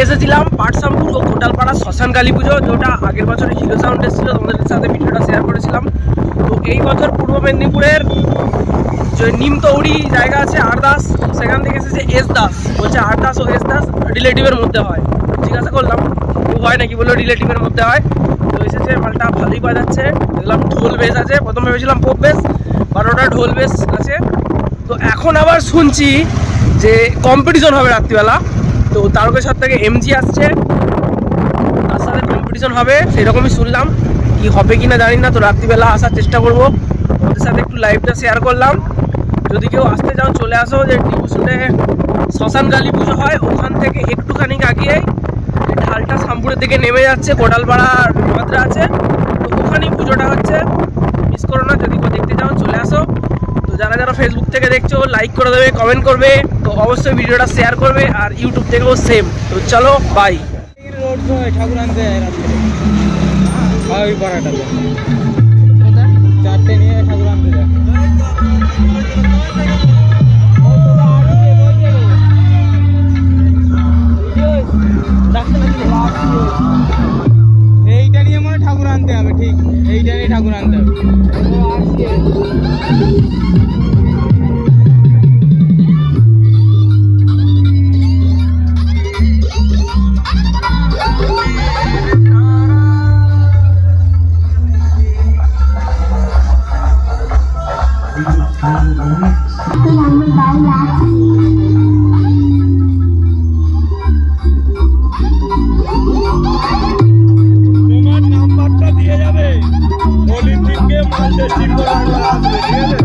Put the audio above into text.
এসেছিলাম পাটসামপুর ও কোটালপাড়া শ্মশান কালী পুজো, যেটা আগের বছরে হিরো সাউন্ড এসেছিল, তোমাদের সাথে ভিডিওটা শেয়ার করেছিলাম। তো এই বছর পূর্ব মেদিনীপুরের যে নিমতৌড়ি জায়গা আছে আরদাস, সেখান থেকে এসেছে এস দাস। বলছে আরদাস ও এস দাস রিলেটিভের মধ্যে হয়। জিজ্ঞাসা করলাম ও হয় নাকি, বললো রিলেটিভের মধ্যে হয়। তো এসেছে মালটা ভালোই বাজাচ্ছে, দেখলাম ঢোল বেস আছে। প্রথমে ভেবেছিলাম পপ বেস, 12টা ঢোল বেস আছে। তো এখন আবার শুনছি যে কম্পিটিশন হবে রাত্রিবেলা। তো তারকেশ্বর থেকে এমজি আসছে, তার সাথে কম্পিটিশন হবে সেরকমই শুনলাম। কি হবে কিনা জানি না। তো রাত্রিবেলা আসার চেষ্টা করব, ওদের সাথে একটু লাইভটা শেয়ার করলাম। যদি কেউ আসতে চাও চলে আসো। যে টিউশনে শ্মশান কালী পুজো হয়, ওখান থেকে একটুখানি আগিয়েই ঢালটা শামপুরের দিকে নেমে যাচ্ছে, কোটালপাড়া মাত্রা আছে, তো ওখানেই পুজোটা হচ্ছে। মিস করো না, যদি কেউ দেখতে চাও চলে আসো। তো যারা যারা ফেসবুক থেকে দেখছো লাইক করে দেবে, কমেন্ট করবে, তো অবশ্যই ভিডিওটা শেয়ার করবে। আর ইউটিউব থেকেও সেম। তো চলো বাই। রোড শো ঠাকুর আনতে ওই পাড়াটা 4টে নিয়ে ঠাকুর আনতে যায়। এইটা নিয়ে মনে ঠাকুর আনতে হবে, ঠিক এইটা নিয়ে ঠাকুর আনতে হবে। তোমার নাম্বারটা দিয়ে যাবে, হোলির দিনকে মাল টেস্টিং করে আসবে, ঠিক আছে।